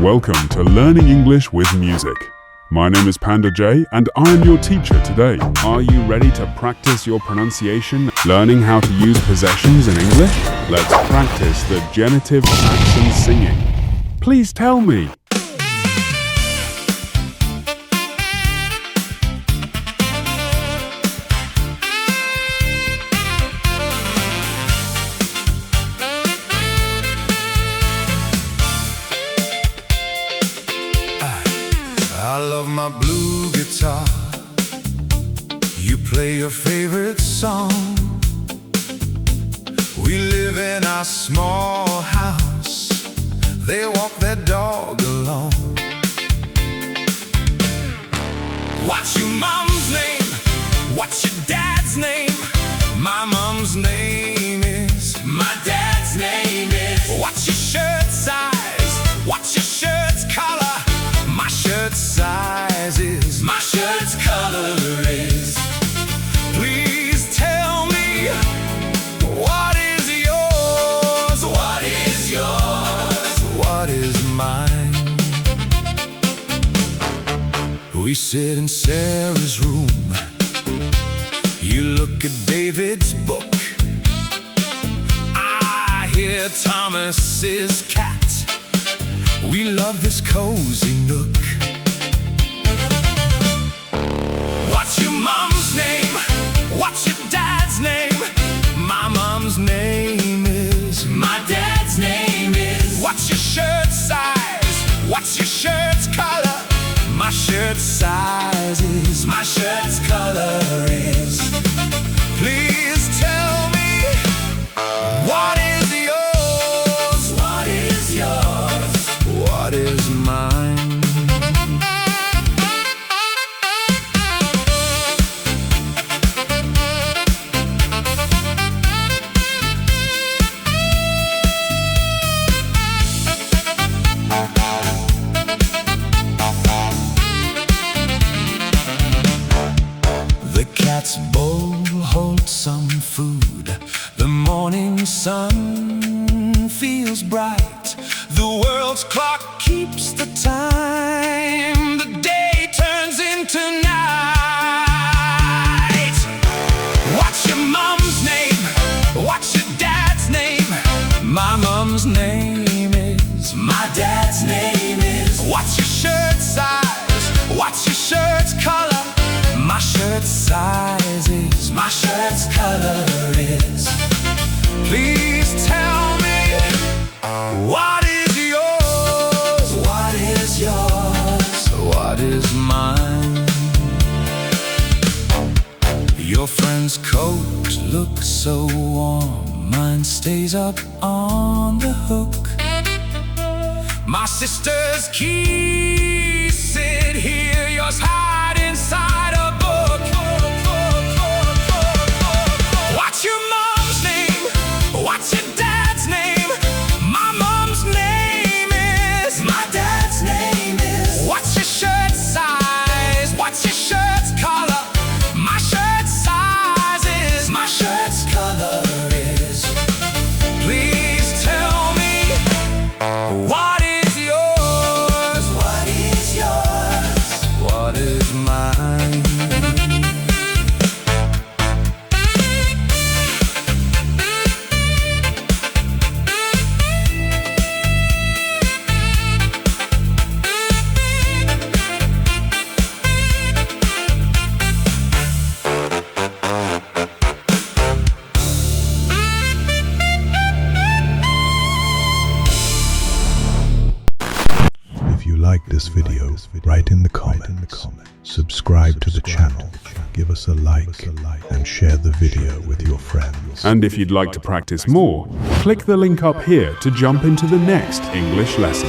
Welcome to Learning English with Music. My name is Panda J and I'm your teacher today. Are you ready to practice your pronunciation, learning how to use possessions in English? Let's practice the genitive accent singing. Please tell me. I love my blue guitar. You play your favorite song. We live in our small house. They walk their dog alone. What's your mom's name? What's your dad's name? My mom's name is. My dad's name is. What's your shirt size? What's your shirt's color? My shirt's size is. My shirt's color is. Please tell me, what is yours? What is yours? What is mine? We sit in Sarah's room. You look at David's book. I hear Thomas's cat. We love this cozy nook. What's your mom's name? What's your dad's name? My mom's name is. My dad's name is. What's your shirt size? What's your shirt's color? My shirt's size is. My shirt's color is. Please tell me, what is yours? What is yours? What is mine? The cat's bowl holds some food. The morning sun feels bright. The world's clock keeps the time. The day turns into night. What's your mom's name? What's your dad's name? My mom's name is. My dad's name is. What's your shirt size? What's your shirt's color? My shirt's size is. My shirt's color is. Please tell me, what is yours? What is yours? What is mine? Your friend's coat looks so warm. Mine stays up on the hook. My sister's keys sit here. Yours hide inside a book. What's your mom's name? What's your dad's name? My mom's name is. My dad's name is. What's your shirt size? What's your shirt's color? My shirt's size is. My shirt's color is. Please tell me, what is yours? What is yours? What is mine? If you like this video, write in the comments, subscribe to the channel, give us a like, and share the video with your friends. And if you'd like to practice more, click the link up here to jump into the next English lesson.